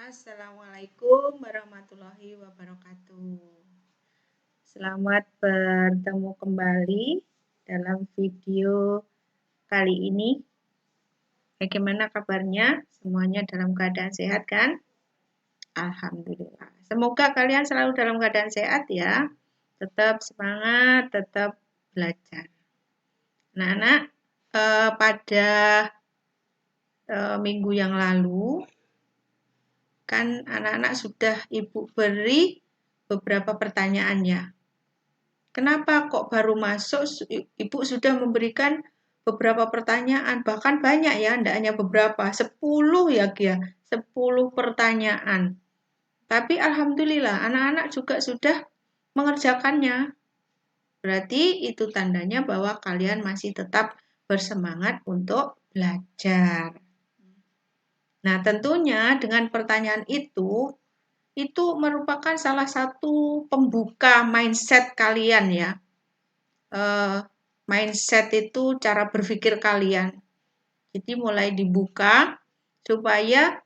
Assalamualaikum warahmatullahi wabarakatuh. Selamat bertemu kembali dalam video kali ini. Bagaimana kabarnya? Semuanya dalam keadaan sehat kan? Alhamdulillah. Semoga kalian selalu dalam keadaan sehat ya. Tetap semangat, tetap belajar. Anak-anak, pada minggu yang lalu kan anak-anak sudah Ibu beri beberapa pertanyaan ya. Kenapa kok baru masuk Ibu sudah memberikan beberapa pertanyaan, bahkan banyak ya, tidak hanya beberapa, 10 ya Gia, 10 pertanyaan. Tapi alhamdulillah anak-anak juga sudah mengerjakannya. Berarti itu tandanya bahwa kalian masih tetap bersemangat untuk belajar. Nah, tentunya dengan pertanyaan itu merupakan salah satu pembuka mindset kalian ya. Mindset itu cara berpikir kalian. Jadi mulai dibuka supaya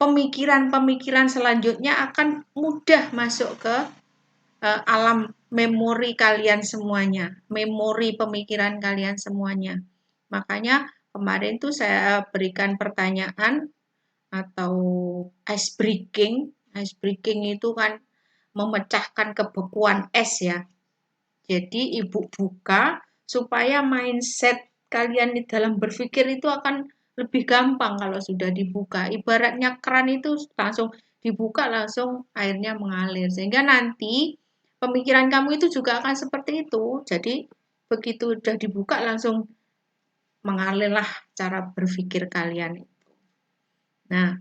pemikiran-pemikiran selanjutnya akan mudah masuk ke alam memori kalian semuanya, memori pemikiran kalian semuanya. Makanya kemarin tuh saya berikan pertanyaan atau ice breaking. Ice breaking itu kan memecahkan kebekuan es ya. Jadi Ibu buka supaya mindset kalian di dalam berpikir itu akan lebih gampang kalau sudah dibuka. Ibaratnya keran itu langsung dibuka, langsung airnya mengalir. Sehingga nanti pemikiran kamu itu juga akan seperti itu. Jadi begitu sudah dibuka langsung mengalirlah cara berpikir kalian itu. Nah,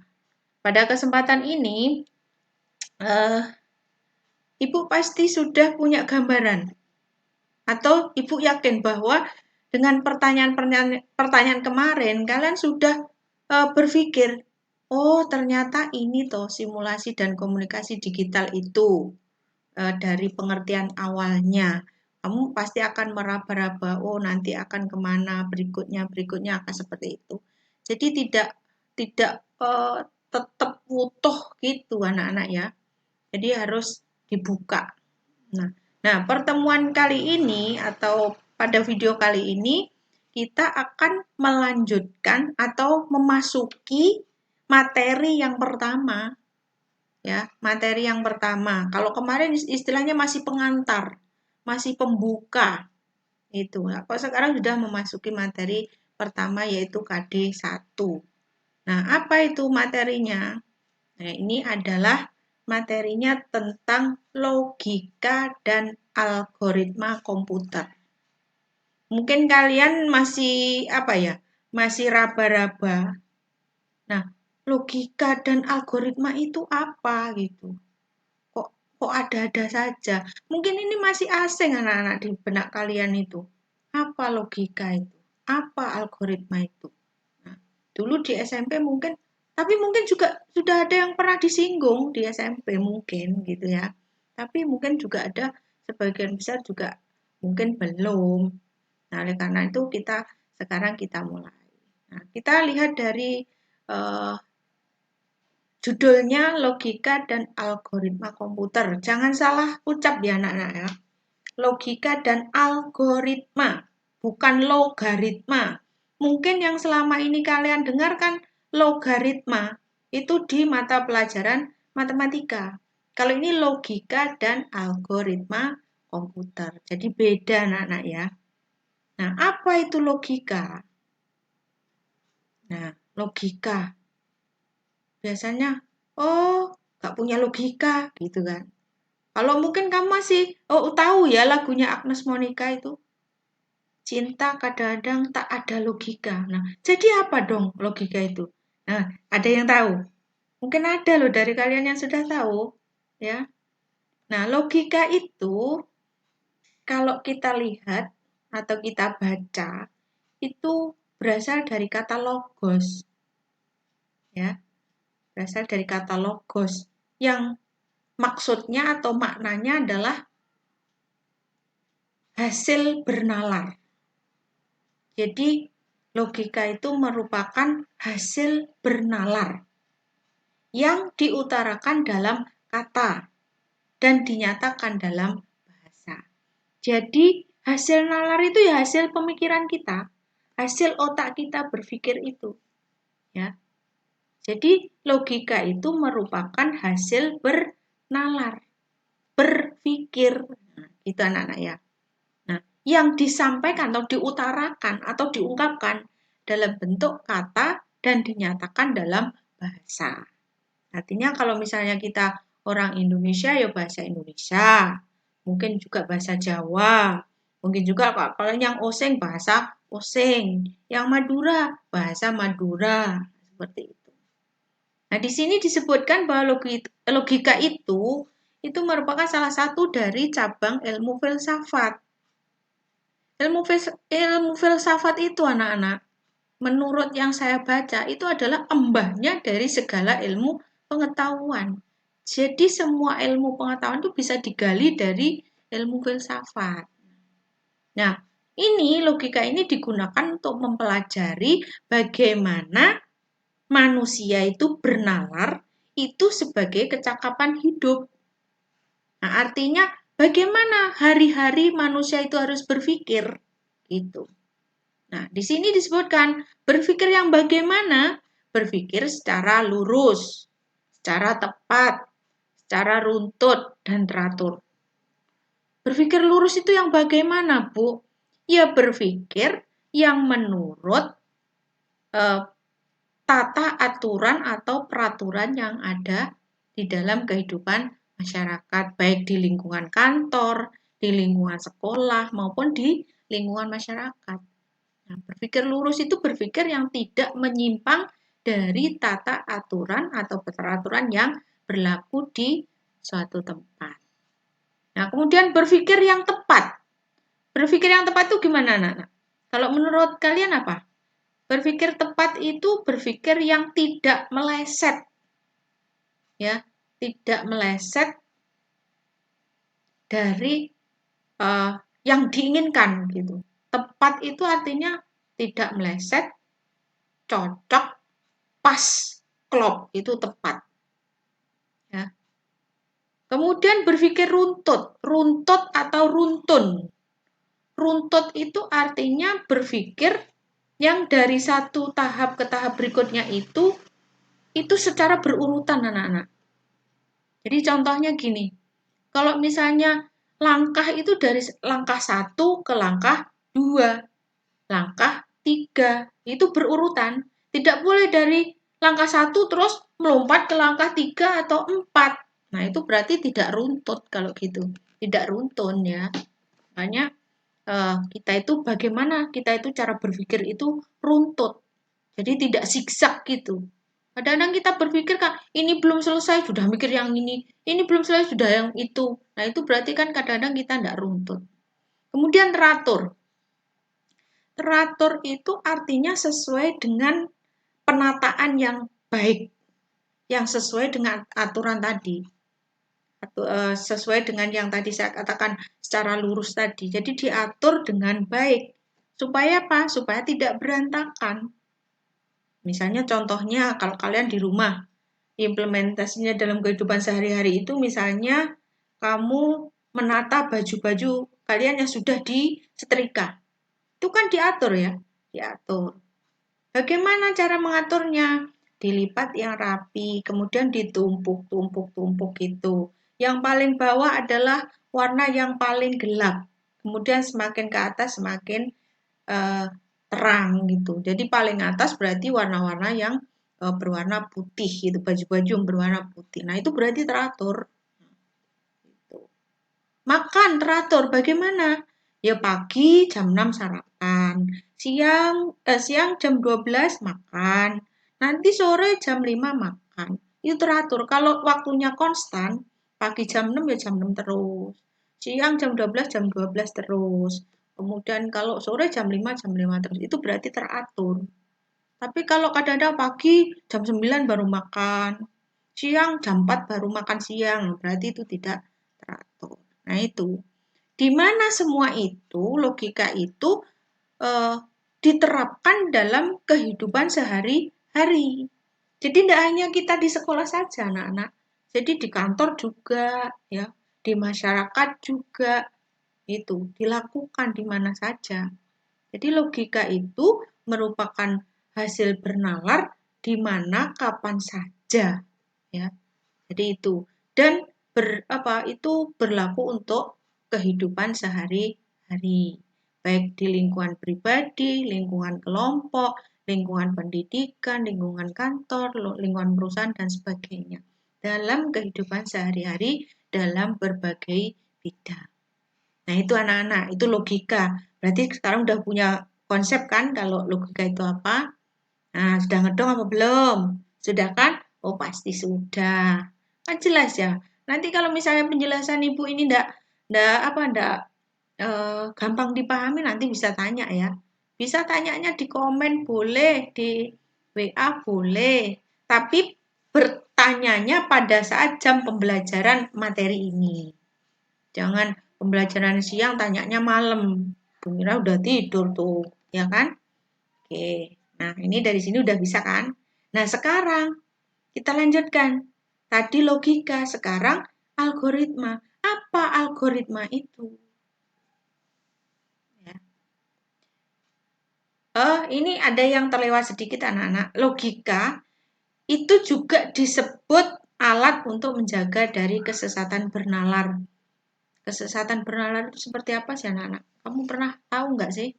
pada kesempatan ini Ibu pasti sudah punya gambaran atau Ibu yakin bahwa dengan pertanyaan kemarin kalian sudah berpikir, oh ternyata ini toh simulasi dan komunikasi digital itu dari pengertian awalnya. Kamu pasti akan meraba-raba, oh nanti akan kemana, berikutnya akan seperti itu. Jadi tidak tetap utuh gitu anak-anak ya. Jadi harus dibuka. Nah, pertemuan kali ini atau pada video kali ini kita akan melanjutkan atau memasuki materi yang pertama. Ya, materi yang pertama. Kalau kemarin istilahnya masih pengantar, masih pembuka. Itu. Kok sekarang sudah memasuki materi pertama yaitu KD 1. Nah, apa itu materinya? Nah, ini adalah materinya tentang logika dan algoritma komputer. Mungkin kalian masih masih raba-raba. Nah, logika dan algoritma itu apa gitu? Kok ada-ada saja? Mungkin ini masih asing anak-anak di benak kalian itu. Apa logika itu? Apa algoritma itu? Nah, dulu di SMP mungkin, tapi mungkin juga sudah ada yang pernah disinggung di SMP mungkin gitu ya. Tapi mungkin juga ada sebagian besar juga mungkin belum. Nah, oleh karena itu sekarang kita mulai. Nah, kita lihat dari judulnya logika dan algoritma komputer. Jangan salah ucap ya anak-anak ya. Logika dan algoritma, bukan logaritma. Mungkin yang selama ini kalian dengarkan logaritma itu di mata pelajaran matematika. Kalau ini logika dan algoritma komputer. Jadi beda anak-anak ya. Nah, apa itu logika? Nah, logika. Biasanya, oh, gak punya logika gitu kan. Kalau mungkin kamu masih tahu ya lagunya Agnes Monica itu. Cinta kadang-kadang tak ada logika. Nah, jadi apa dong logika itu? Nah, ada yang tahu? Mungkin ada loh dari kalian yang sudah tahu, ya. Nah, logika itu kalau kita lihat atau kita baca itu berasal dari kata logos. Ya. Berasal dari kata logos yang maksudnya atau maknanya adalah hasil bernalar. Jadi logika itu merupakan hasil bernalar. yang diutarakan dalam kata dan dinyatakan dalam bahasa. Jadi hasil nalar itu ya hasil pemikiran kita, hasil otak kita berpikir itu. Ya. Jadi logika itu merupakan hasil bernalar, berpikir. Nah, itu anak-anak ya. Nah, yang disampaikan atau diutarakan atau diungkapkan dalam bentuk kata dan dinyatakan dalam bahasa. Artinya kalau misalnya kita orang Indonesia ya bahasa Indonesia, mungkin juga bahasa Jawa, mungkin juga kalau yang Osing bahasa Osing, yang Madura bahasa Madura, seperti itu. Nah, di sini disebutkan bahwa logika itu merupakan salah satu dari cabang ilmu filsafat. Ilmu filsafat itu anak-anak, menurut yang saya baca itu adalah embahnya dari segala ilmu pengetahuan. Jadi semua ilmu pengetahuan itu bisa digali dari ilmu filsafat. Nah, ini logika ini digunakan untuk mempelajari bagaimana manusia itu bernalar itu sebagai kecakapan hidup. Nah, artinya bagaimana hari-hari manusia itu harus berpikir gitu. Nah, di sini disebutkan berpikir yang bagaimana? Berpikir secara lurus, secara tepat, secara runtut, dan teratur. Berpikir lurus itu yang bagaimana, Bu? Ya berpikir yang menurut tata aturan atau peraturan yang ada di dalam kehidupan masyarakat, baik di lingkungan kantor, di lingkungan sekolah, maupun di lingkungan masyarakat. Nah, berpikir lurus itu berpikir yang tidak menyimpang dari tata aturan atau peraturan yang berlaku di suatu tempat. Nah, kemudian berpikir yang tepat. Berpikir yang tepat itu gimana, anak-anak? Kalau menurut kalian apa? Berpikir tepat itu berpikir yang tidak meleset. Ya, tidak meleset dari yang diinginkan gitu. Tepat itu artinya tidak meleset, cocok, pas, klop, itu tepat. Ya. Kemudian berpikir runtut atau runtun. Runtut itu artinya berpikir yang dari satu tahap ke tahap berikutnya itu secara berurutan anak-anak. Jadi contohnya gini, kalau misalnya langkah itu dari langkah 1 ke langkah 2, langkah 3, itu berurutan. Tidak boleh dari langkah 1 terus melompat ke langkah 3 atau 4. Nah, itu berarti tidak runtut kalau gitu. Tidak runtun ya. Makanya kita itu bagaimana kita itu cara berpikir itu runtut. Jadi tidak zigzag gitu. Kadang-kadang kita berpikir kan ini belum selesai sudah mikir yang ini belum selesai sudah yang itu. Nah, itu berarti kan kadang-kadang kita tidak runtut. Kemudian teratur. Teratur itu artinya sesuai dengan penataan yang baik, yang sesuai dengan aturan tadi. Sesuai dengan yang tadi saya katakan secara lurus tadi. Jadi diatur dengan baik. Supaya apa? Supaya tidak berantakan. Misalnya contohnya kalau kalian di rumah, implementasinya dalam kehidupan sehari-hari itu misalnya kamu menata baju-baju kalian yang sudah disetrika. Itu kan diatur ya, diatur. Bagaimana cara mengaturnya? Dilipat yang rapi, kemudian ditumpuk-tumpuk-tumpuk gitu. Yang paling bawah adalah warna yang paling gelap. Kemudian semakin ke atas semakin terang gitu. Jadi paling atas berarti warna-warna yang berwarna putih gitu, baju-baju yang berwarna putih. Nah, itu berarti teratur. Gitu. Makan teratur bagaimana? Ya pagi jam 6 sarapan, siang jam 12 makan, nanti sore jam 5 makan. Itu teratur. Kalau waktunya konstan, pagi jam 6 ya jam 6 terus. Siang jam 12 jam 12 terus. Kemudian kalau sore jam 5 terus. Itu berarti teratur. Tapi kalau kadang-kadang pagi jam 9 baru makan, siang jam 4 baru makan siang, berarti itu tidak teratur. Nah, itu. Di mana semua itu, logika itu diterapkan dalam kehidupan sehari-hari. Jadi tidak hanya kita di sekolah saja, anak-anak. Jadi di kantor juga, ya, di masyarakat juga itu dilakukan di mana saja. Jadi logika itu merupakan hasil bernalar di mana kapan saja, ya. Jadi itu dan itu berlaku untuk kehidupan sehari-hari, baik di lingkungan pribadi, lingkungan kelompok, lingkungan pendidikan, lingkungan kantor, lingkungan perusahaan dan sebagainya. Dalam kehidupan sehari-hari dalam berbagai bidang. Nah, itu anak-anak, itu logika. Berarti sekarang udah punya konsep kan kalau logika itu apa? Nah, sudah ngedong apa belum? Sudah kan? Oh, pasti sudah. Kan jelas ya. Nanti kalau misalnya penjelasan Ibu ini ndak gampang dipahami nanti bisa tanya ya. Bisa tanyanya di komen boleh, di WA boleh. Tapi bertanyanya pada saat jam pembelajaran materi ini. Jangan pembelajaran siang tanyanya malam. Mira udah tidur tuh, ya kan? Oke. Nah, ini dari sini udah bisa kan? Nah, sekarang kita lanjutkan. Tadi logika, sekarang algoritma. Apa algoritma itu? Ya. Ini ada yang terlewat sedikit anak-anak. Logika itu juga disebut alat untuk menjaga dari kesesatan bernalar. Kesesatan bernalar itu seperti apa sih anak-anak? Kamu pernah tahu nggak sih?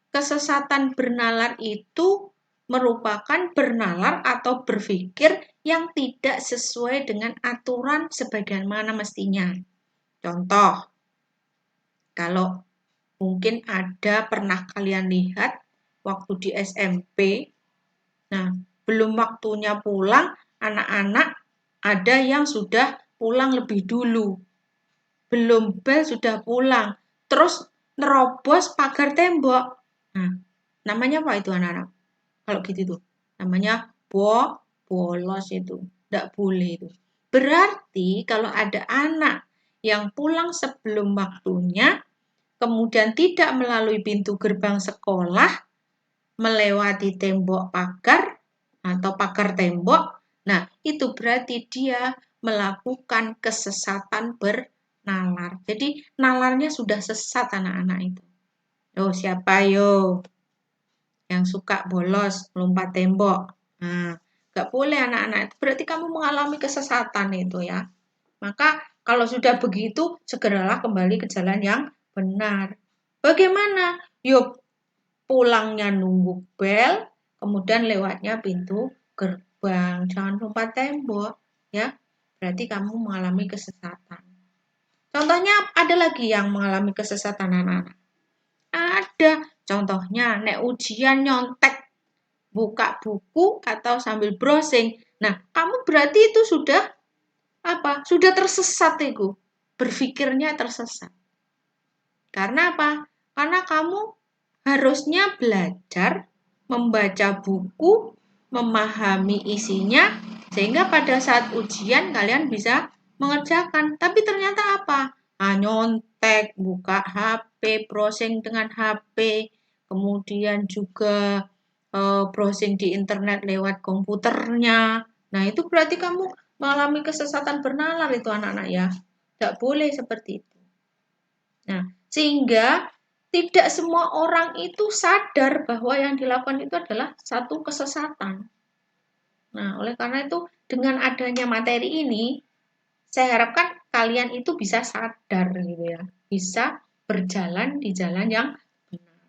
Kesesatan bernalar itu merupakan bernalar atau berpikir yang tidak sesuai dengan aturan sebagaimana mestinya. Contoh, kalau mungkin ada pernah kalian lihat waktu di SMP, nah belum waktunya pulang, anak-anak ada yang sudah pulang lebih dulu. Belum bel sudah pulang, terus nerobos pagar tembok. Nah, namanya apa itu anak-anak? Kalau gitu tuh, namanya bolos itu. Tidak boleh itu. Berarti kalau ada anak yang pulang sebelum waktunya, kemudian tidak melalui pintu gerbang sekolah, melewati tembok pagar atau pagar tembok, nah itu berarti dia melakukan kesesatan bernalar. Jadi nalarnya sudah sesat anak-anak itu. Oh, siapa yo yang suka bolos melompat tembok? Nah, nggak boleh anak-anak. Itu berarti kamu mengalami kesesatan itu ya. Maka kalau sudah begitu, segeralah kembali ke jalan yang benar. Bagaimana? Yuk, pulangnya nunggu bel, kemudian lewatnya pintu gerbang. Jangan lompat tembok, ya. Berarti kamu mengalami kesesatan. Contohnya ada lagi yang mengalami kesesatan anak-anak. Ada. Contohnya, nek ujian nyontek buka buku atau sambil browsing. Nah, kamu berarti itu sudah apa? Sudah tersesat itu. Berpikirnya tersesat. Karena apa? Karena kamu harusnya belajar membaca buku, memahami isinya, sehingga pada saat ujian kalian bisa mengerjakan. Tapi ternyata apa? Nyontek, buka HP, browsing dengan HP, kemudian juga browsing di internet lewat komputernya. Nah, itu berarti kamu mengalami kesesatan bernalar itu anak-anak ya. Tidak boleh seperti itu. Nah, sehingga tidak semua orang itu sadar bahwa yang dilakukan itu adalah satu kesesatan. Nah, oleh karena itu dengan adanya materi ini, saya harapkan kalian itu bisa sadar gitu ya, bisa berjalan di jalan yang benar.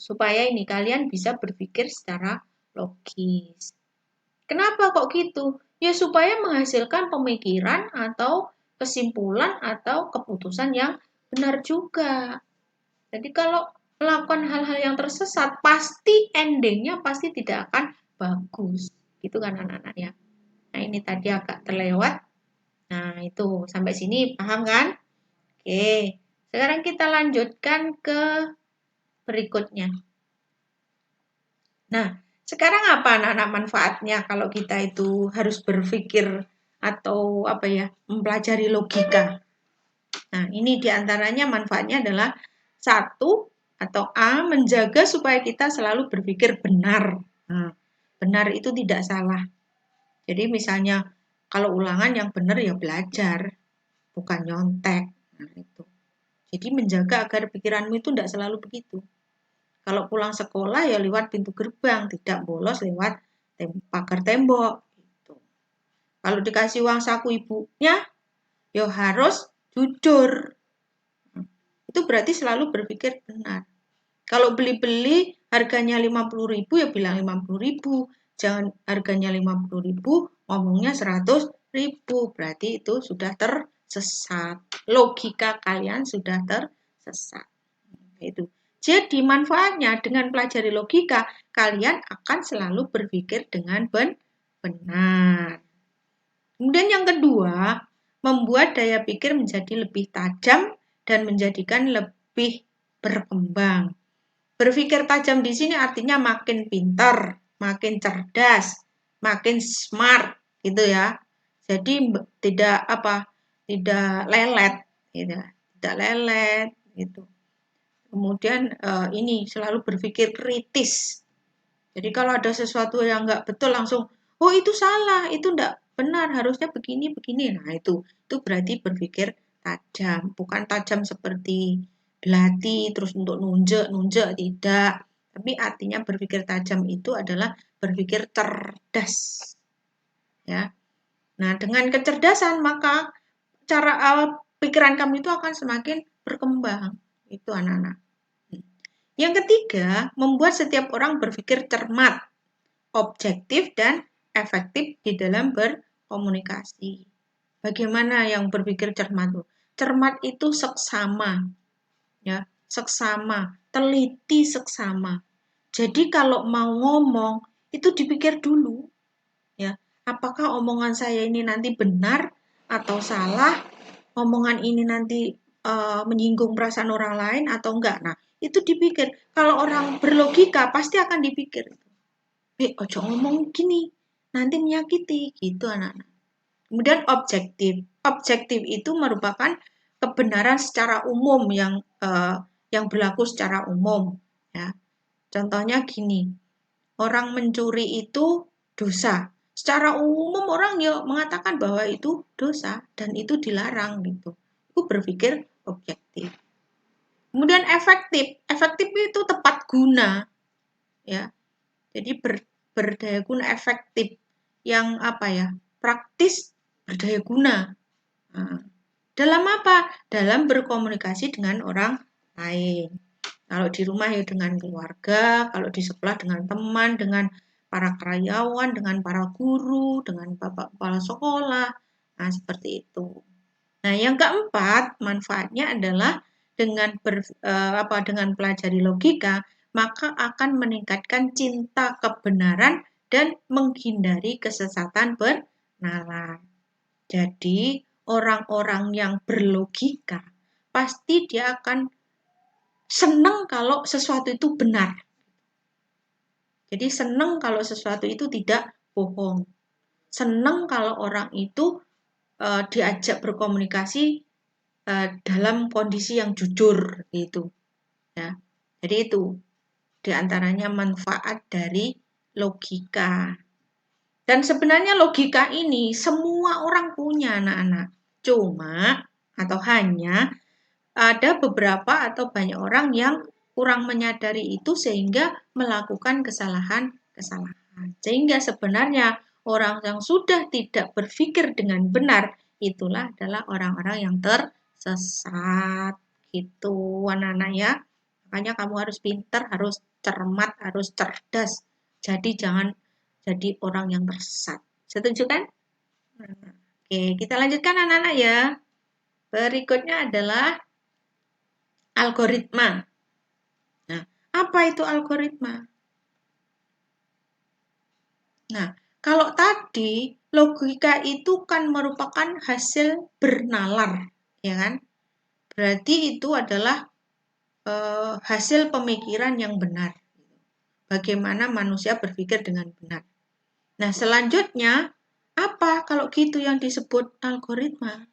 Supaya ini kalian bisa berpikir secara logis. Kenapa kok gitu? Ya supaya menghasilkan pemikiran atau kesimpulan atau keputusan yang benar juga. Jadi kalau melakukan hal-hal yang tersesat, pasti endingnya pasti tidak akan bagus. Gitu kan anak-anak ya. Nah ini tadi agak terlewat. Nah itu sampai sini paham kan? Oke, sekarang kita lanjutkan ke berikutnya. Nah, sekarang apa anak-anak manfaatnya kalau kita itu harus berpikir atau apa ya, mempelajari logika. Nah, ini diantaranya manfaatnya adalah satu atau A, menjaga supaya kita selalu berpikir benar. Nah, Benar itu tidak salah. Jadi misalnya kalau ulangan yang benar ya belajar, bukan nyontek. Nah, itu. Jadi menjaga agar pikiranmu itu tidak selalu begitu. Kalau pulang sekolah ya lewat pintu gerbang, tidak bolos lewat pagar tembok. Gitu. Kalau dikasih uang saku ibunya, ya harus jujur. Itu berarti selalu berpikir benar. Kalau beli-beli harganya 50.000 ya bilang 50.000. Jangan harganya 50.000 ngomongnya 100.000. Berarti itu sudah tersesat. Logika kalian sudah tersesat. Itu. Jadi manfaatnya dengan pelajari logika, kalian akan selalu berpikir dengan benar. Kemudian yang kedua, membuat daya pikir menjadi lebih tajam dan menjadikan lebih berkembang. Berpikir tajam di sini artinya makin pintar, makin cerdas, makin smart gitu ya. Jadi tidak lelet gitu. Tidak lelet gitu. Kemudian ini selalu berpikir kritis. Jadi kalau ada sesuatu yang nggak betul langsung, oh itu salah, itu nggak benar, harusnya begini, begini. Nah itu berarti berpikir tajam. Bukan tajam seperti belati, terus untuk nunjuk, tidak. Tapi artinya berpikir tajam itu adalah berpikir cerdas. Ya. Nah dengan kecerdasan maka cara pikiran kamu itu akan semakin berkembang. Itu anak-anak. Yang ketiga, membuat setiap orang berpikir cermat, objektif, dan efektif di dalam berkomunikasi. Bagaimana yang berpikir cermat itu? Cermat itu seksama, ya, seksama, teliti seksama. Jadi kalau mau ngomong itu dipikir dulu, ya, apakah omongan saya ini nanti benar atau salah? Omongan ini nanti menyinggung perasaan orang lain atau enggak? Nah, itu dipikir. Kalau orang berlogika pasti akan dipikir. Ojo ngomong gini, nanti menyakiti, gitu anak-anak. Kemudian objektif. Objektif itu merupakan kebenaran secara umum yang berlaku secara umum. Ya. Contohnya gini, orang mencuri itu dosa. Secara umum orang ya mengatakan bahwa itu dosa dan itu dilarang gitu. Itu berpikir objektif. Kemudian efektif. Efektif itu tepat guna. Ya. Jadi berdaya guna efektif yang praktis berdaya guna. Nah, dalam apa? Dalam berkomunikasi dengan orang lain. Kalau di rumah ya dengan keluarga, kalau di sekolah dengan teman, dengan para karyawan, dengan para guru, dengan bapak kepala sekolah. Nah, seperti itu. Nah, yang keempat, manfaatnya adalah dengan dengan pelajari logika, maka akan meningkatkan cinta kebenaran dan menghindari kesesatan bernalar. Jadi, orang-orang yang berlogika pasti dia akan senang kalau sesuatu itu benar. Jadi senang kalau sesuatu itu tidak bohong. Senang kalau orang itu diajak berkomunikasi dalam kondisi yang jujur gitu. Ya. Jadi itu diantaranya manfaat dari logika. Dan sebenarnya logika ini semua orang punya anak-anak. Cuma atau hanya ada beberapa atau banyak orang yang kurang menyadari itu sehingga melakukan kesalahan-kesalahan. Sehingga sebenarnya orang yang sudah tidak berpikir dengan benar itulah adalah orang-orang yang tersesat. Gitu anak-anak ya. Makanya kamu harus pintar, harus cermat, harus cerdas. Jadi jangan jadi orang yang tersesat. Setuju kan? Oke, kita lanjutkan anak-anak ya. Berikutnya adalah algoritma. Nah, apa itu algoritma? Nah, kalau tadi logika itu kan merupakan hasil bernalar, ya kan? Berarti itu adalah hasil pemikiran yang benar. Bagaimana manusia berpikir dengan benar. Nah, selanjutnya apa kalau gitu yang disebut algoritma?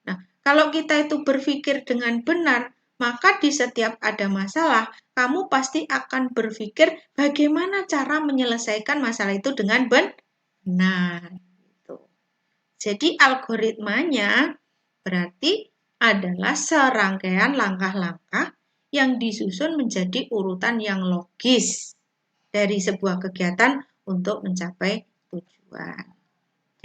Nah, kalau kita itu berpikir dengan benar, maka di setiap ada masalah, kamu pasti akan berpikir bagaimana cara menyelesaikan masalah itu dengan benar. Jadi algoritmanya berarti adalah serangkaian langkah-langkah yang disusun menjadi urutan yang logis dari sebuah kegiatan untuk mencapai tujuan.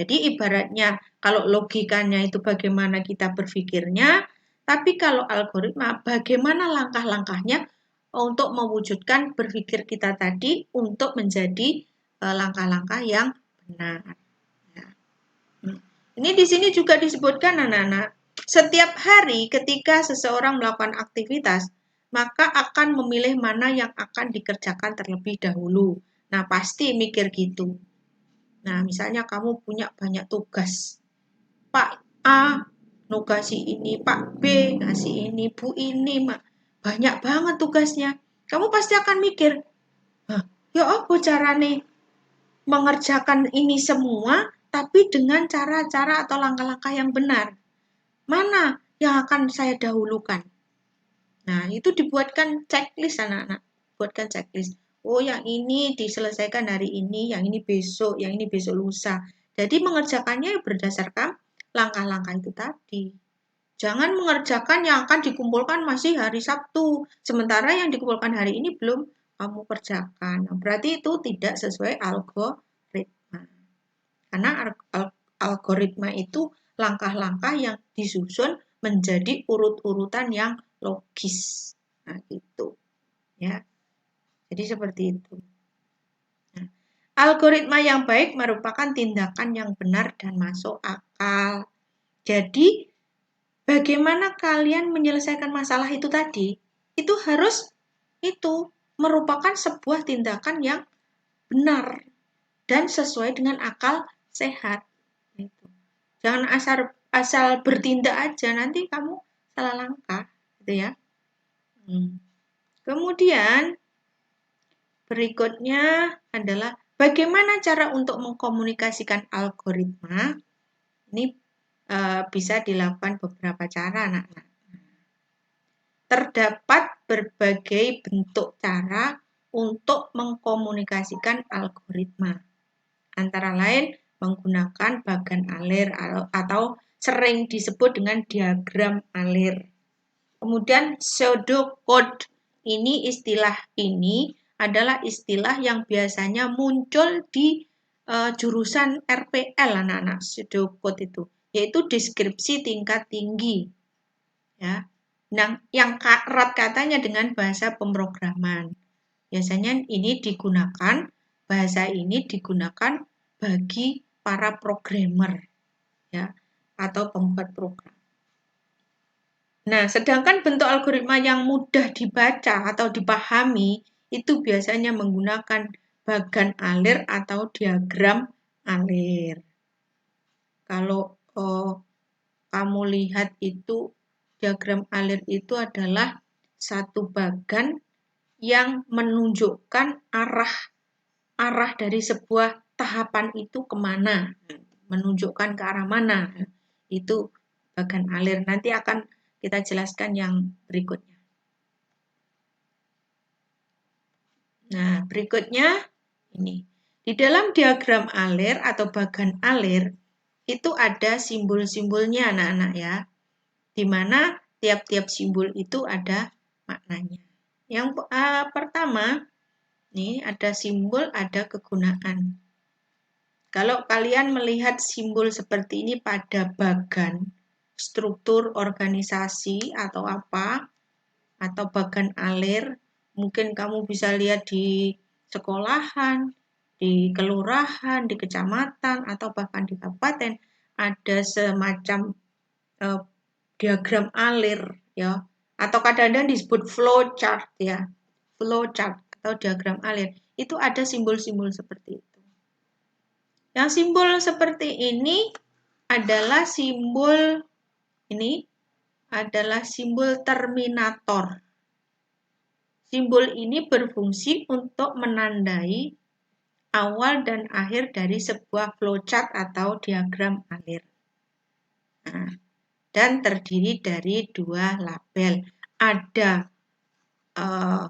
Jadi ibaratnya kalau logikanya itu bagaimana kita berpikirnya, tapi kalau algoritma bagaimana langkah-langkahnya untuk mewujudkan berpikir kita tadi untuk menjadi langkah-langkah yang benar. Ini di sini juga disebutkan anak-anak, setiap hari ketika seseorang melakukan aktivitas, maka akan memilih mana yang akan dikerjakan terlebih dahulu. Nah, pasti mikir gitu. Nah, misalnya kamu punya banyak tugas. Pak A nugasi ini, Pak B ngasih ini, Bu ini, banyak banget tugasnya. Kamu pasti akan mikir, ya apa carane mengerjakan ini semua, tapi dengan cara-cara atau langkah-langkah yang benar. Mana yang akan saya dahulukan? Nah, itu dibuatkan checklist anak-anak. Buatkan checklist. Oh, yang ini diselesaikan hari ini, yang ini besok, yang ini besok lusa. Jadi mengerjakannya berdasarkan langkah-langkah itu tadi. Jangan mengerjakan yang akan dikumpulkan masih hari Sabtu, sementara yang dikumpulkan hari ini belum kamu kerjakan. Nah, berarti itu tidak sesuai algoritma. Karena algoritma itu langkah-langkah yang disusun menjadi urut-urutan yang logis. Nah, gitu. Ya. Jadi seperti itu. Nah, algoritma yang baik merupakan tindakan yang benar dan masuk akal. Jadi, bagaimana kalian menyelesaikan masalah itu tadi? Itu harus merupakan sebuah tindakan yang benar dan sesuai dengan akal sehat. Gitu. Jangan asal bertindak aja, nanti kamu salah langkah, gitu ya. Kemudian berikutnya adalah bagaimana cara untuk mengkomunikasikan algoritma. Ini bisa dilakukan beberapa cara, anak-anak. Terdapat berbagai bentuk cara untuk mengkomunikasikan algoritma. Antara lain menggunakan bagan alir atau sering disebut dengan diagram alir. Kemudian pseudocode, istilah ini adalah istilah yang biasanya muncul di jurusan RPL anak-anak, pseudocode itu, yaitu deskripsi tingkat tinggi. Ya. Nah, yang erat katanya dengan bahasa pemrograman. Biasanya bahasa ini digunakan bagi para programmer, ya, atau pembuat program. Nah, sedangkan bentuk algoritma yang mudah dibaca atau dipahami itu biasanya menggunakan bagan alir atau diagram alir. Kalau kamu lihat itu, diagram alir itu adalah satu bagan yang menunjukkan arah dari sebuah tahapan itu kemana, menunjukkan ke arah mana. Itu bagan alir. Nanti akan kita jelaskan yang berikutnya. Nah, berikutnya ini. Di dalam diagram alir atau bagan alir, itu ada simbol-simbolnya anak-anak ya. Di mana tiap-tiap simbol itu ada maknanya. Yang pertama, nih ada simbol, ada kegunaan. Kalau kalian melihat simbol seperti ini pada bagan, struktur organisasi atau apa, atau bagan alir, mungkin kamu bisa lihat di sekolahan, di kelurahan, di kecamatan, atau bahkan di kabupaten, ada semacam diagram alir ya, atau kadang-kadang disebut flow chart ya, flow chart atau diagram alir, itu ada simbol-simbol seperti itu. Yang simbol seperti ini adalah simbol terminator. Simbol ini berfungsi untuk menandai awal dan akhir dari sebuah flowchart atau diagram alir. Nah, dan terdiri dari dua label, ada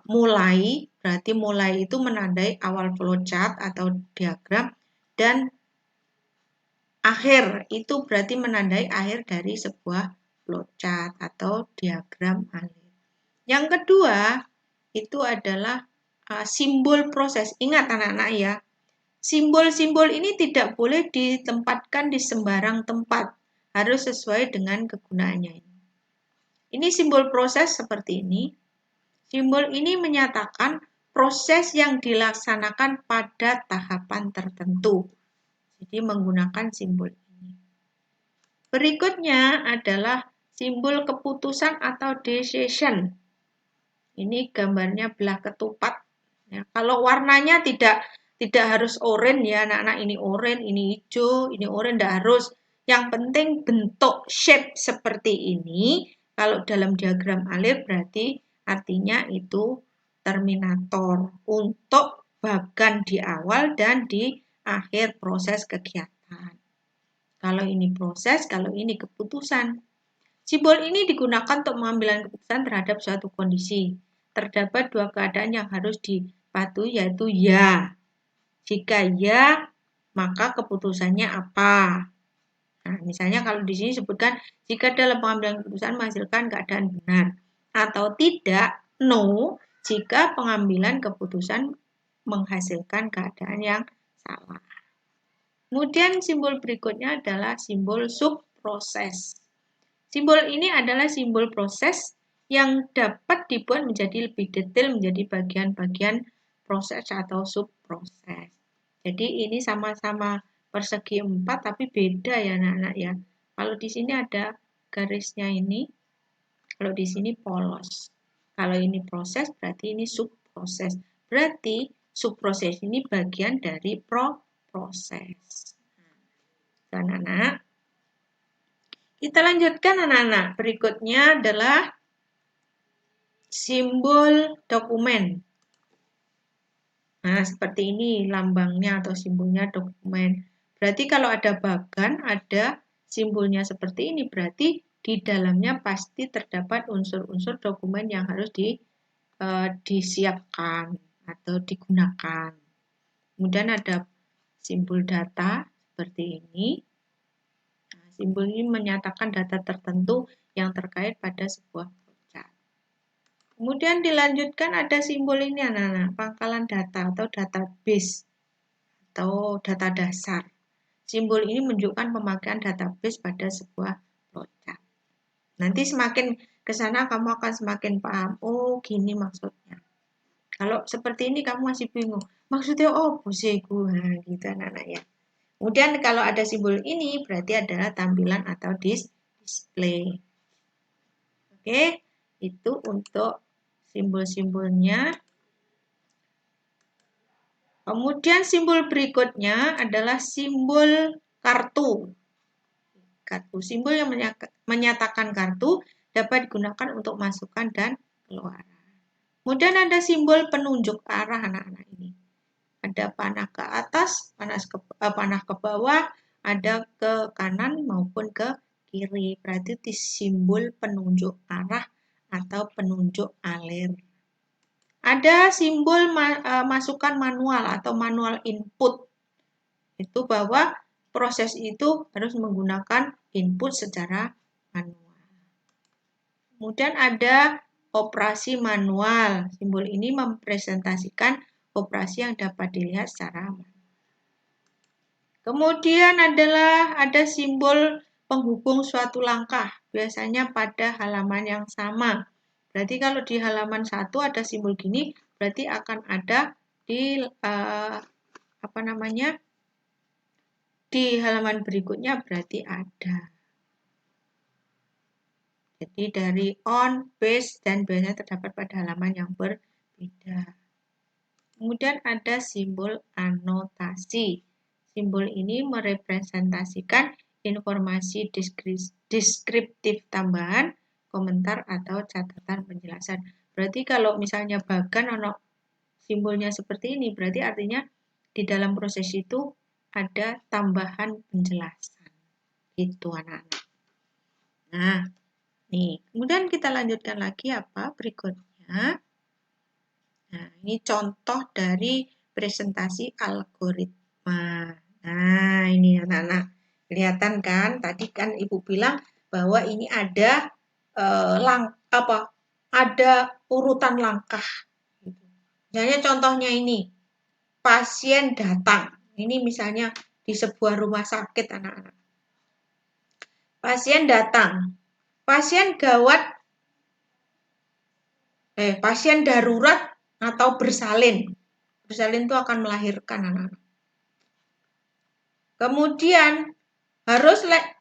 mulai, berarti mulai itu menandai awal flowchart atau diagram, dan akhir itu berarti menandai akhir dari sebuah flowchart atau diagram alir. Yang kedua itu adalah simbol proses. Ingat anak-anak ya, simbol-simbol ini tidak boleh ditempatkan di sembarang tempat, harus sesuai dengan kegunaannya. Ini simbol proses seperti ini. Simbol ini menyatakan proses yang dilaksanakan pada tahapan tertentu. Jadi menggunakan simbol ini. Berikutnya adalah simbol keputusan atau decision. Ini gambarnya belah ketupat. Ya, kalau warnanya tidak harus oranye ya anak-anak, ini oranye, ini hijau, ini oranye, tidak harus. Yang penting bentuk shape seperti ini. Kalau dalam diagram alir berarti artinya itu terminator untuk bagan di awal dan di akhir proses kegiatan. Kalau ini proses, kalau ini keputusan. Simbol ini digunakan untuk mengambil keputusan terhadap suatu kondisi. Terdapat dua keadaan yang harus dipatuhi, yaitu ya. Jika ya, maka keputusannya apa? Nah, misalnya kalau di sini sebutkan jika dalam pengambilan keputusan menghasilkan keadaan benar, atau tidak, no, jika pengambilan keputusan menghasilkan keadaan yang salah. Kemudian simbol berikutnya adalah simbol subproses. Simbol ini adalah simbol proses yang dapat dibuat menjadi lebih detail menjadi bagian-bagian proses atau subproses. Jadi ini sama-sama persegi 4 tapi beda ya anak-anak ya. Kalau di sini ada garisnya ini, kalau di sini polos. Kalau ini proses berarti ini subproses. Berarti subproses ini bagian dari proses. Anak-anak, kita lanjutkan anak-anak. Berikutnya adalah simbol dokumen. Nah, seperti ini lambangnya atau simbolnya dokumen. Berarti kalau ada bagan, ada simbolnya seperti ini, berarti di dalamnya pasti terdapat unsur-unsur dokumen yang harus disiapkan atau digunakan. Kemudian ada simbol data seperti ini. Nah, simbol ini menyatakan data tertentu yang terkait pada sebuah flowchart. Kemudian dilanjutkan ada simbol ini anak-anak, pangkalan data atau database atau data dasar. Simbol ini menunjukkan pemakaian database pada sebuah flowchart. Nanti semakin ke sana kamu akan semakin paham, oh gini maksudnya. Kalau seperti ini kamu masih bingung, maksudnya oh buseku, nah gitu anak-anak ya. Kemudian kalau ada simbol ini berarti adalah tampilan atau display. Oke, itu untuk simbol-simbolnya. Kemudian simbol berikutnya adalah simbol kartu. Kartu, simbol yang menyatakan kartu dapat digunakan untuk masukkan dan keluar. Kemudian ada simbol penunjuk arah anak-anak ini. Ada panah ke atas, panah ke bawah, ada ke kanan maupun ke kiri. Berarti itu simbol penunjuk arah atau penunjuk alir. Ada simbol masukan manual atau manual input. Itu bahwa proses itu harus menggunakan input secara manual. Kemudian ada operasi manual. Simbol ini mempresentasikan operasi yang dapat dilihat secara manual. Kemudian ada simbol penghubung suatu langkah. Biasanya pada halaman yang sama. Berarti kalau di halaman 1 ada simbol gini, berarti akan ada di di halaman berikutnya berarti ada. Jadi dari on, base, dan biasanya terdapat pada halaman yang berbeda. Kemudian ada simbol anotasi. Simbol ini merepresentasikan informasi deskriptif tambahan, komentar, atau catatan penjelasan. Berarti kalau misalnya bagan simbolnya seperti ini, berarti artinya di dalam proses itu ada tambahan penjelasan. Itu anak-anak. Nah, Nih, kemudian kita lanjutkan lagi apa berikutnya. Nah, ini contoh dari presentasi algoritma. Nah, ini anak-anak. Kelihatan kan? Tadi kan Ibu bilang bahwa ini ada ada urutan langkah. Misalnya contohnya ini, pasien datang. Ini misalnya di sebuah rumah sakit anak-anak. Pasien datang. Pasien darurat atau bersalin. Bersalin itu akan melahirkan anak-anak. Kemudian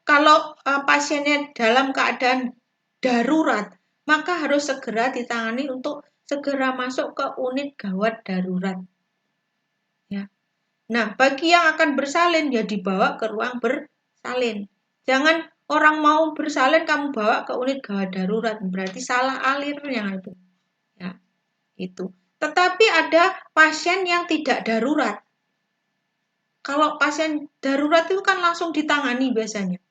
kalau pasiennya dalam keadaan darurat, maka harus segera ditangani untuk segera masuk ke unit gawat darurat. Ya. Nah, bagi yang akan bersalin, ya dibawa ke ruang bersalin. Jangan orang mau bersalin, kamu bawa ke unit gawat darurat. Berarti salah alirnya itu. Ya, itu. Tetapi ada pasien yang tidak darurat. Kalau pasien darurat itu kan langsung ditangani biasanya.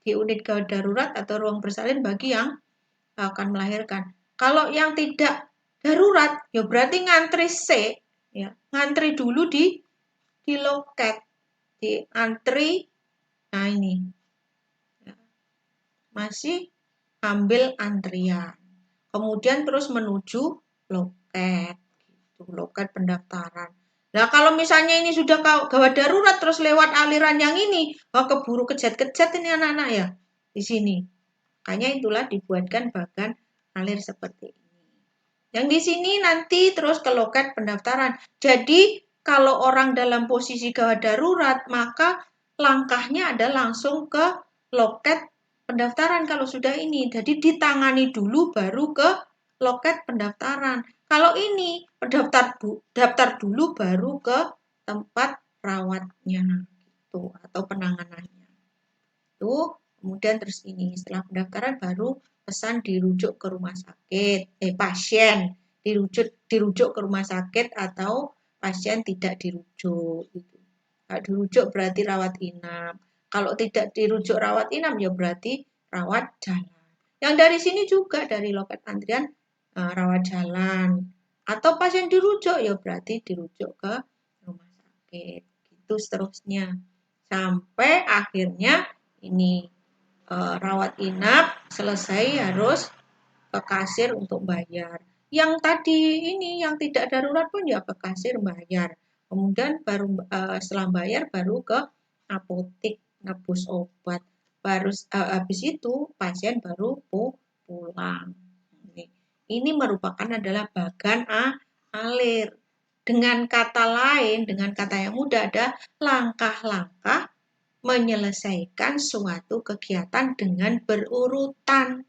Di unit gawat darurat atau ruang bersalin bagi yang akan melahirkan. Kalau yang tidak darurat, ya berarti ngantri ya. Ngantri dulu di loket, di antri. Nah ini, ya. Masih ambil antrian. Kemudian terus menuju loket, gitu, loket pendaftaran. Nah kalau misalnya ini sudah gawat darurat terus lewat aliran yang ini, keburu kejet-kejet ini anak-anak ya di sini. Makanya itulah dibuatkan bagan alir seperti ini. Yang di sini nanti terus ke loket pendaftaran. Jadi kalau orang dalam posisi gawat darurat, maka langkahnya adalah langsung ke loket pendaftaran kalau sudah ini. Jadi ditangani dulu baru ke loket pendaftaran. Kalau ini daftar dulu baru ke tempat rawatnya gitu atau penanganannya. Tuh, kemudian terus ini setelah pendaftaran baru pesan dirujuk ke rumah sakit, pasien dirujuk ke rumah sakit atau pasien tidak dirujuk gitu. Kalau dirujuk berarti rawat inap. Kalau tidak dirujuk rawat inap ya berarti rawat jalan. Yang dari sini juga dari loket antrian rawat jalan. Atau pasien dirujuk ya berarti dirujuk ke rumah sakit. Gitu seterusnya. Sampai akhirnya ini rawat inap selesai harus ke kasir untuk bayar. Yang tadi ini yang tidak darurat pun ya ke kasir bayar. Kemudian baru setelah bayar baru ke apotek nebus obat. Baru habis itu pasien baru pulang. Ini merupakan adalah bagan alir. Dengan kata lain, dengan kata yang mudah ada langkah-langkah menyelesaikan suatu kegiatan dengan berurutan.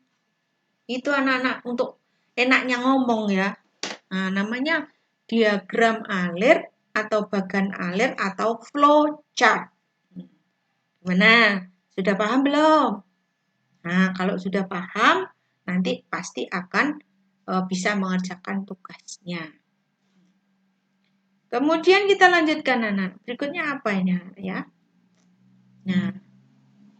Itu anak-anak untuk enaknya ngomong ya. Nah, namanya diagram alir atau bagan alir atau flow chart. Gimana? Sudah paham belum? Nah, kalau sudah paham, nanti pasti akan bisa mengerjakan tugasnya. Kemudian kita lanjutkan anak. Berikutnya apa ini ya? Nah,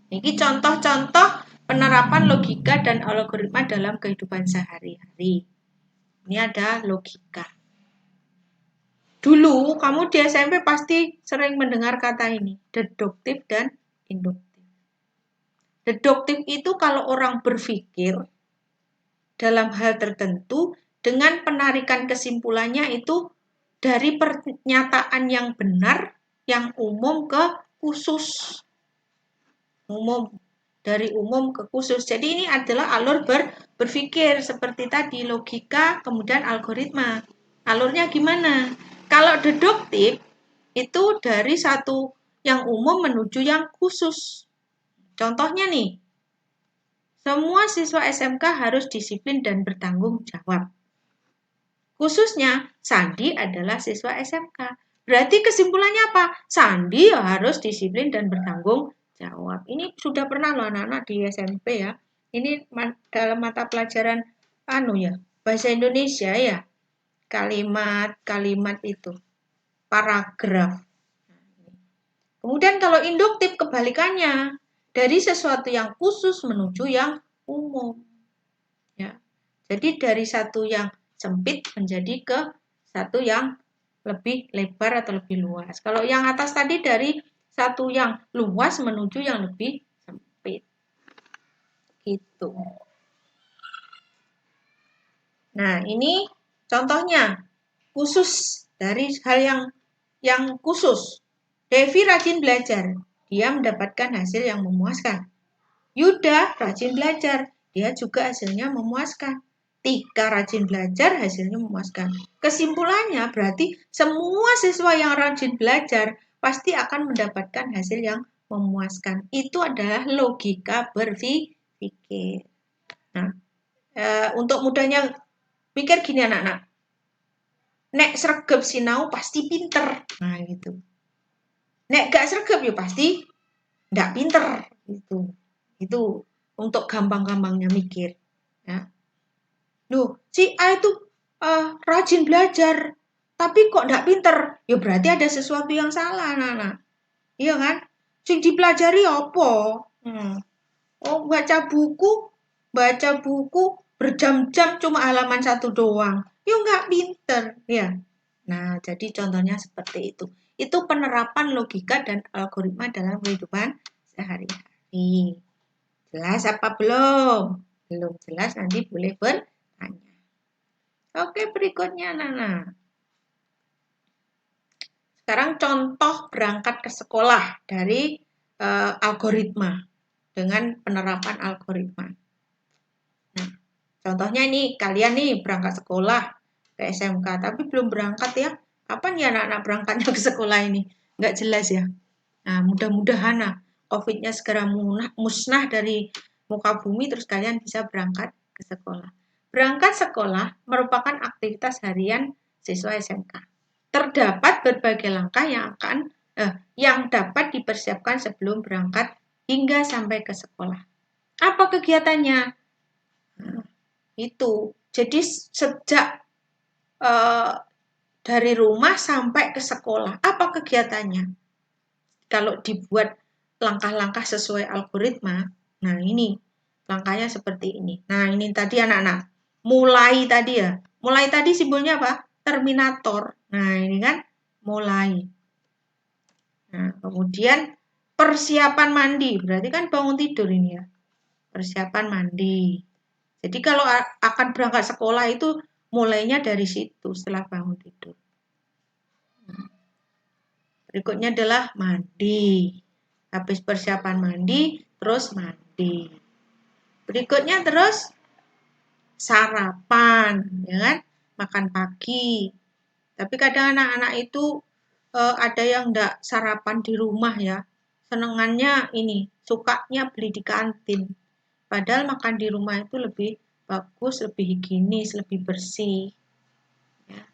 ini contoh-contoh penerapan logika dan algoritma dalam kehidupan sehari-hari. Ini ada logika. Dulu kamu di SMP pasti sering mendengar kata ini, deduktif dan induktif. Deduktif itu kalau orang berpikir dalam hal tertentu dengan penarikan kesimpulannya itu dari pernyataan yang benar, yang umum ke khusus. Dari umum ke khusus. Jadi ini adalah alur berpikir seperti tadi, logika, kemudian algoritma. Alurnya gimana? Kalau deduktif itu dari satu yang umum menuju yang khusus. Contohnya nih, semua siswa SMK harus disiplin dan bertanggung jawab. Khususnya, Sandi adalah siswa SMK. Berarti kesimpulannya apa? Sandi harus disiplin dan bertanggung jawab. Ini sudah pernah loh anak-anak di SMP ya. Ini dalam mata pelajaran bahasa Indonesia ya. Kalimat-kalimat itu. Paragraf. Kemudian kalau induktif kebalikannya. Dari sesuatu yang khusus menuju yang umum. Jadi dari satu yang sempit menjadi ke satu yang lebih lebar atau lebih luas. Kalau yang atas tadi dari satu yang luas menuju yang lebih sempit. Gitu. Nah, ini contohnya khusus dari hal yang khusus. Devi rajin belajar, dia mendapatkan hasil yang memuaskan. Yuda rajin belajar, dia juga hasilnya memuaskan. Tika rajin belajar, hasilnya memuaskan. Kesimpulannya berarti semua siswa yang rajin belajar pasti akan mendapatkan hasil yang memuaskan. Itu adalah logika berpikir. Nah, untuk mudahnya pikir gini anak-anak. Nek sregep sinau pasti pinter. Nah, gitu. Nek gak sregep ya pasti gak pinter. Gitu. Itu untuk gampang-gampangnya mikir. Ya. Loh, si A itu rajin belajar, tapi kok gak pinter? Ya berarti ada sesuatu yang salah, anak-anak. Iya kan? Sing dipelajari apa? Oh, baca buku berjam-jam cuma halaman satu doang. Ya nggak pinter, ya. Nah, jadi contohnya seperti itu. Itu penerapan logika dan algoritma dalam kehidupan sehari-hari. Jelas apa belum? Belum jelas, nanti boleh bertanya. Oke, berikutnya, Nana. Sekarang contoh berangkat ke sekolah dari algoritma dengan penerapan algoritma. Nah, contohnya ini kalian nih berangkat sekolah ke SMK, tapi belum berangkat ya. Kapan ya anak-anak berangkatnya ke sekolah ini? Nggak jelas ya. Nah, mudah-mudahan COVID-nya segera musnah dari muka bumi, terus kalian bisa berangkat ke sekolah. Berangkat sekolah merupakan aktivitas harian siswa SMK. Terdapat berbagai langkah yang dapat dipersiapkan sebelum berangkat hingga sampai ke sekolah. Apa kegiatannya? Nah, itu. Jadi sejak dari rumah sampai ke sekolah, apa kegiatannya? Kalau dibuat langkah-langkah sesuai algoritma, nah ini langkahnya seperti ini. Nah ini tadi anak-anak, mulai tadi ya. Mulai tadi simbolnya apa? Terminator. Nah ini kan mulai. Nah kemudian persiapan mandi, berarti kan bangun tidur ini ya. Persiapan mandi. Jadi kalau akan berangkat sekolah itu mulainya dari situ setelah bangun tidur. Berikutnya adalah mandi. Habis persiapan mandi, terus mandi. Berikutnya terus sarapan, ya kan? Makan pagi. Tapi kadang anak-anak itu ada yang enggak sarapan di rumah ya. Senengannya ini, sukanya beli di kantin. Padahal makan di rumah itu lebih bagus, lebih higienis, lebih bersih. Ya.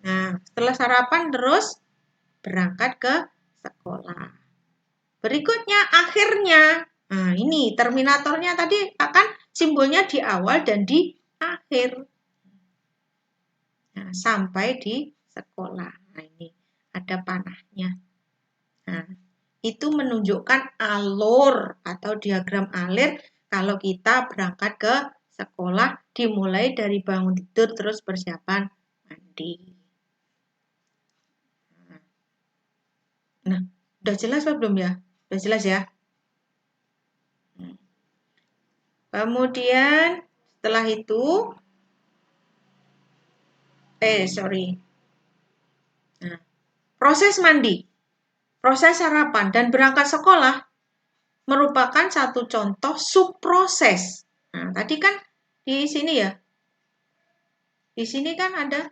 Nah, setelah sarapan terus berangkat ke sekolah. Berikutnya akhirnya. Nah, ini terminatornya tadi akan simbolnya di awal dan di akhir. Nah, sampai di sekolah. Nah, ini ada panahnya. Nah, itu menunjukkan alur atau diagram alir kalau kita berangkat ke sekolah dimulai dari bangun tidur terus persiapan mandi. Nah, udah jelas apa belum ya? Udah jelas ya? Kemudian setelah itu, Nah, proses mandi, proses sarapan, dan berangkat sekolah merupakan satu contoh subproses. Nah, tadi kan di sini ya, di sini kan ada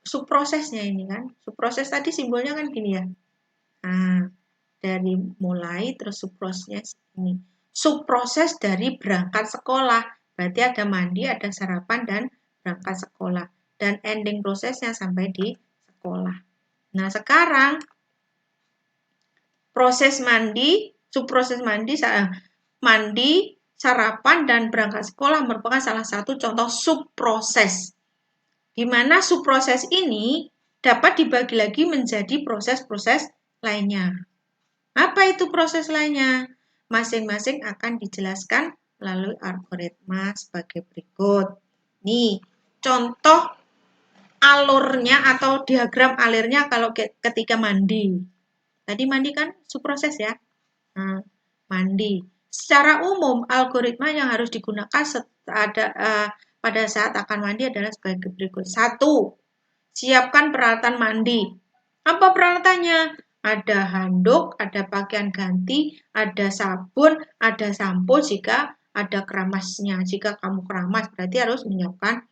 subprosesnya ini kan. Subproses tadi simbolnya kan gini ya. Nah, dari mulai terus subproses ini. Subproses dari berangkat sekolah. Berarti ada mandi, ada sarapan, dan berangkat sekolah. Dan ending prosesnya sampai di sekolah. Nah, sekarang proses mandi, subproses mandi, sarapan, dan berangkat sekolah merupakan salah satu contoh subproses. Di mana subproses ini dapat dibagi lagi menjadi proses-proses lainnya. Apa itu proses lainnya? Masing-masing akan dijelaskan melalui algoritma sebagai berikut. Nih, contoh alurnya atau diagram alirnya kalau ketika mandi. Tadi mandi kan subproses ya. Nah, mandi. Secara umum, algoritma yang harus digunakan pada saat akan mandi adalah sebagai berikut. 1. Siapkan peralatan mandi. Apa peralatannya? Ada handuk, ada pakaian ganti, ada sabun, ada sampo jika ada keramasnya. Jika kamu keramas, berarti harus menyiapkan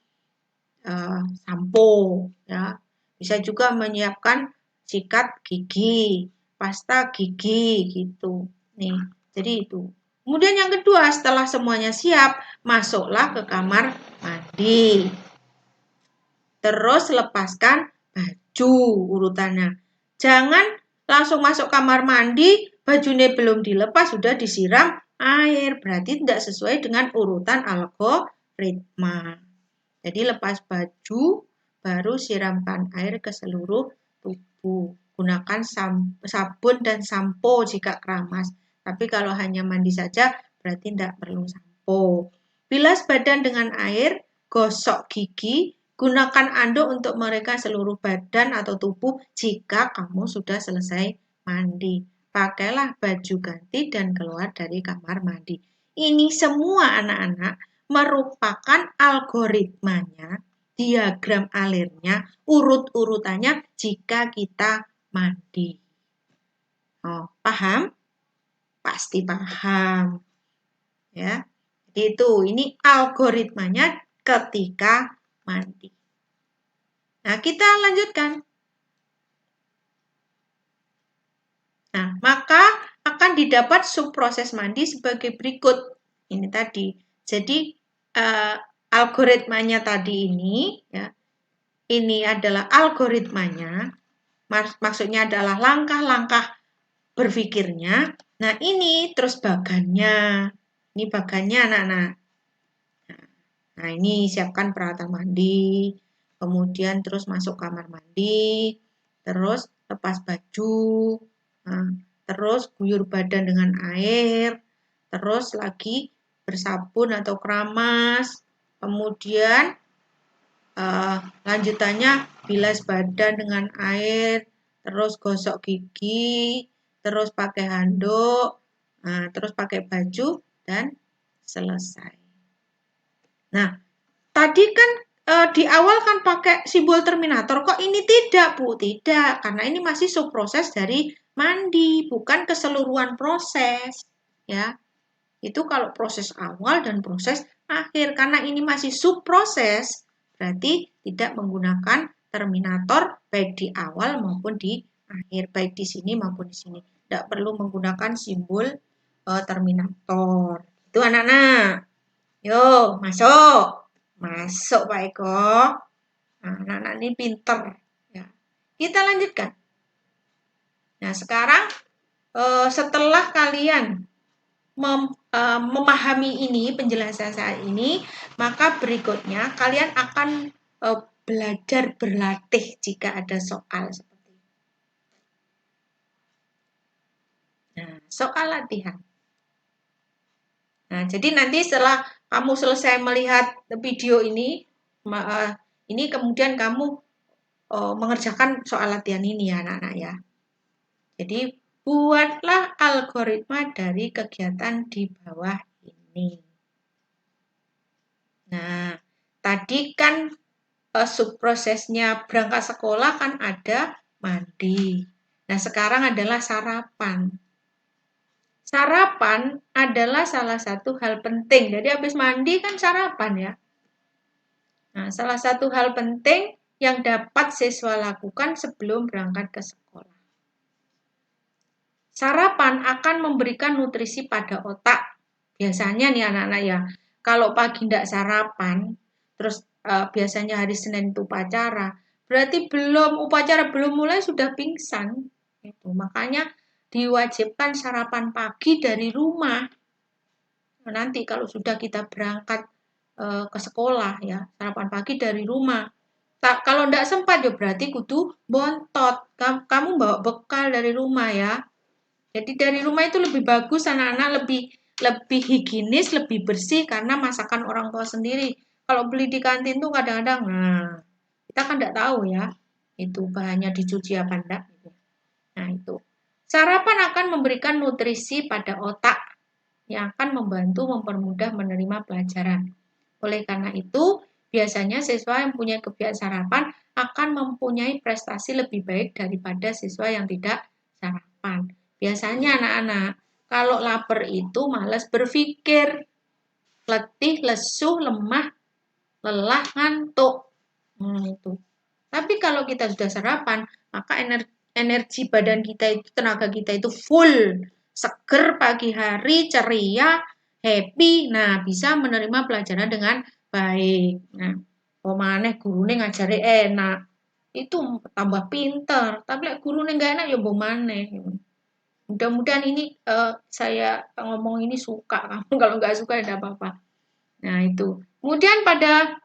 sampo. Ya. Bisa juga menyiapkan sikat gigi, pasta gigi gitu. Nih, jadi itu. Kemudian yang kedua, setelah semuanya siap, masuklah ke kamar mandi. Terus lepaskan baju urutannya. Jangan langsung masuk kamar mandi, bajunya belum dilepas, sudah disiram air. Berarti tidak sesuai dengan urutan algoritma. Jadi lepas baju, baru siramkan air ke seluruh tubuh. Gunakan sabun dan sampo jika keramas. Tapi kalau hanya mandi saja, berarti tidak perlu sampo. Bilas badan dengan air, gosok gigi, gunakan anduk untuk mereka seluruh badan atau tubuh jika kamu sudah selesai mandi. Pakailah baju ganti dan keluar dari kamar mandi. Ini semua anak-anak merupakan algoritmanya, diagram alirnya, urut-urutannya jika kita mandi. Oh, paham? Pasti paham. Ya. Jadi ini algoritmanya ketika mandi. Nah, kita lanjutkan. Nah, maka akan didapat subproses mandi sebagai berikut. Ini tadi. Jadi, algoritmanya tadi ini, ya, ini adalah algoritmanya. Maksudnya adalah langkah-langkah berpikirnya. Nah, ini terus bagannya. Ini bagannya, anak-anak. Nah, ini siapkan peralatan mandi, kemudian terus masuk kamar mandi, terus lepas baju, nah, terus guyur badan dengan air, terus lagi bersabun atau keramas, kemudian lanjutannya bilas badan dengan air, terus gosok gigi, terus pakai handuk, nah, terus pakai baju, dan selesai. Nah, tadi kan di awal kan pakai simbol terminator, kok ini tidak, Bu? Tidak, karena ini masih subproses dari mandi, bukan keseluruhan proses. Ya, itu kalau proses awal dan proses akhir. Karena ini masih subproses, berarti tidak menggunakan terminator baik di awal maupun di akhir, baik di sini maupun di sini. Tidak perlu menggunakan simbol terminator. Itu anak-anak. Yuk, masuk. Masuk, Pak Eko. Nah, anak-anak ini pinter. Ya. Kita lanjutkan. Nah, sekarang setelah kalian memahami ini, penjelasan saya ini, maka berikutnya kalian akan belajar berlatih jika ada soal seperti ini. Nah, soal latihan. Nah, jadi nanti setelah kamu selesai melihat video ini kemudian kamu mengerjakan soal latihan ini ya anak-anak ya. Jadi buatlah algoritma dari kegiatan di bawah ini. Nah, tadi kan subprosesnya berangkat sekolah kan ada mandi. Nah, sekarang adalah sarapan. Sarapan adalah salah satu hal penting. Jadi habis mandi kan sarapan ya. Nah, salah satu hal penting yang dapat siswa lakukan sebelum berangkat ke sekolah. Sarapan akan memberikan nutrisi pada otak. Biasanya nih anak-anak ya, kalau pagi tidak sarapan, terus biasanya hari Senin itu upacara, berarti upacara belum mulai sudah pingsan. Itu. Makanya diwajibkan sarapan pagi dari rumah. Nanti kalau sudah kita berangkat ke sekolah ya, sarapan pagi dari rumah. Kalau tidak sempat ya berarti kudu bontot. Kamu bawa bekal dari rumah ya. Jadi dari rumah itu lebih bagus, anak-anak lebih lebih higienis, lebih bersih karena masakan orang tua sendiri. Kalau beli di kantin tuh kadang-kadang, nah, kita kan nggak tahu ya, itu bahannya dicuci apa enggak. Nah itu. Sarapan akan memberikan nutrisi pada otak yang akan membantu mempermudah menerima pelajaran. Oleh karena itu, biasanya siswa yang punya kebiasaan sarapan akan mempunyai prestasi lebih baik daripada siswa yang tidak sarapan. Biasanya anak-anak, kalau lapar itu malas berpikir, letih, lesu, lemah, lelah, ngantuk. Itu. Tapi kalau kita sudah sarapan, maka energi badan kita itu, tenaga kita itu full, seger pagi hari, ceria, happy. Nah, bisa menerima pelajaran dengan baik. Nah, pemane gurune ngajari enak. Itu tambah pinter. Tapi gurune nggak enak ya bomane. Mudah-mudahan ini saya ngomong ini suka. Kamu kalau nggak suka ya tidak apa-apa. Nah, itu. Kemudian pada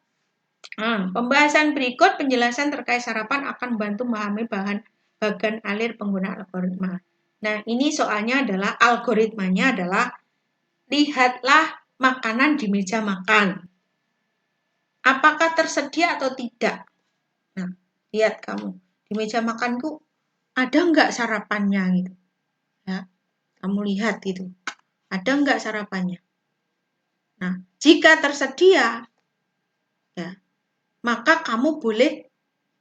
pembahasan berikut penjelasan terkait sarapan akan membantu memahami bagan alir penggunaan algoritma. Nah, ini soalnya adalah algoritmanya adalah lihatlah makanan di meja makan. Apakah tersedia atau tidak? Nah, lihat kamu di meja makanku ada nggak sarapannya gitu. Ya, kamu lihat gitu. Ada nggak sarapannya? Nah, jika tersedia, ya, maka kamu boleh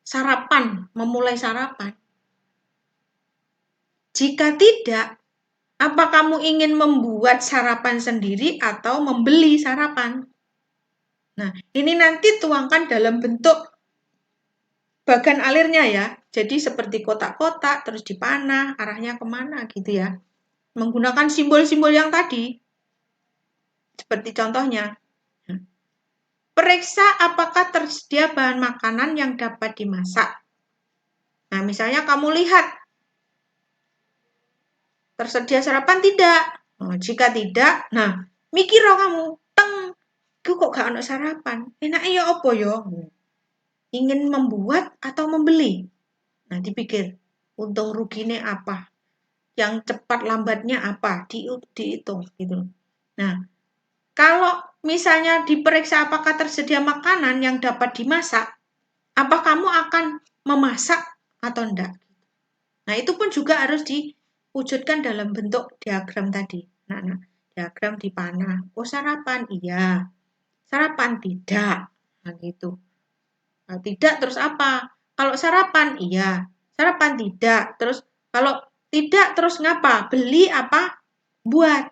sarapan, memulai sarapan. Jika tidak, apa kamu ingin membuat sarapan sendiri atau membeli sarapan? Nah, ini nanti tuangkan dalam bentuk bagan alirnya ya. Jadi seperti kotak-kotak, terus dipanah, arahnya kemana gitu ya. Menggunakan simbol-simbol yang tadi. Seperti contohnya. Periksa apakah tersedia bahan makanan yang dapat dimasak. Nah, misalnya kamu lihat, tersedia sarapan tidak? Oh, jika tidak, nah, mikir kamu, kok gak ada sarapan? Enaknya apa ya? Ingin membuat atau membeli? Nah, dipikir, untung ruginya apa? Yang cepat lambatnya apa? Dihitung gitu. Nah, kalau misalnya diperiksa apakah tersedia makanan yang dapat dimasak, apa kamu akan memasak atau enggak? Nah, itu pun juga harus diwujudkan dalam bentuk diagram tadi. Nah, diagram dipanah. Oh, sarapan? Iya. Sarapan? Tidak. Nah, gitu. Nah, tidak terus apa? Kalau sarapan? Iya. Sarapan? Tidak. Terus kalau tidak terus ngapa? Beli apa? Buat.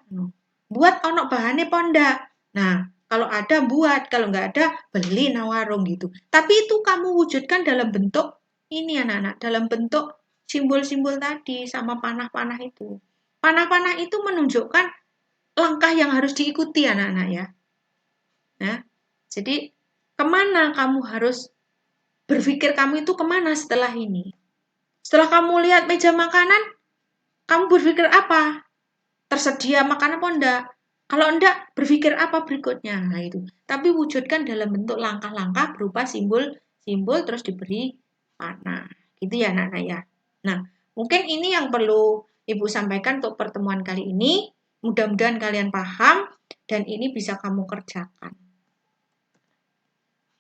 Buat ono bahannya apa enggak? Nah, kalau ada buat, kalau nggak ada beli nang warung gitu. Tapi itu kamu wujudkan dalam bentuk ini anak-anak, dalam bentuk simbol-simbol tadi sama panah-panah itu. Panah-panah itu menunjukkan langkah yang harus diikuti anak-anak ya. Nah, jadi kemana kamu harus berpikir kamu itu kemana setelah ini? Setelah kamu lihat meja makanan, kamu berpikir apa? Tersedia makanan apa enggak? Kalau enggak, berpikir apa berikutnya? Nah, itu. Tapi wujudkan dalam bentuk langkah-langkah berupa simbol-simbol terus diberi panah. Gitu ya anak-anak ya. Nah, mungkin ini yang perlu Ibu sampaikan untuk pertemuan kali ini. Mudah-mudahan kalian paham dan ini bisa kamu kerjakan.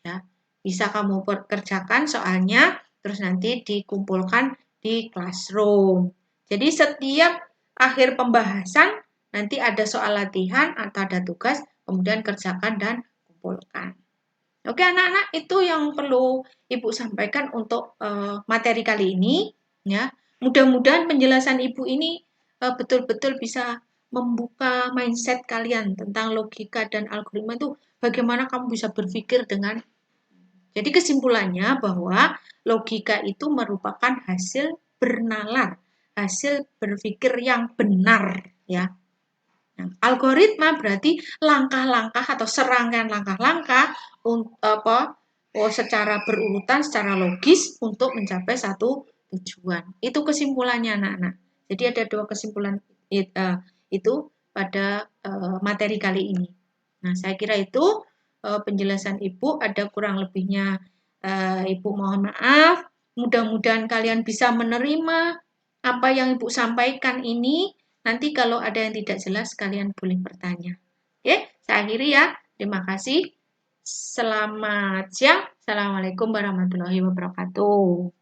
Ya, bisa kamu kerjakan soalnya terus nanti dikumpulkan di classroom. Jadi setiap akhir pembahasan nanti ada soal latihan atau ada tugas, kemudian kerjakan dan kumpulkan. Oke anak-anak, itu yang perlu Ibu sampaikan untuk materi kali ini. Ya, mudah-mudahan penjelasan Ibu ini betul-betul bisa membuka mindset kalian tentang logika dan algoritma itu bagaimana kamu bisa berpikir dengan. Jadi kesimpulannya bahwa logika itu merupakan hasil bernalar, hasil berpikir yang benar ya. Nah, algoritma berarti langkah-langkah atau serangkaian langkah-langkah secara berurutan, secara logis untuk mencapai satu tujuan. Itu kesimpulannya anak-anak. Jadi ada dua kesimpulan itu pada materi kali ini. Nah, saya kira itu penjelasan Ibu, ada kurang lebihnya Ibu mohon maaf. Mudah-mudahan kalian bisa menerima apa yang Ibu sampaikan ini. Nanti kalau ada yang tidak jelas, kalian boleh bertanya. Oke, saya akhiri ya. Terima kasih. Selamat siang. Assalamualaikum warahmatullahi wabarakatuh.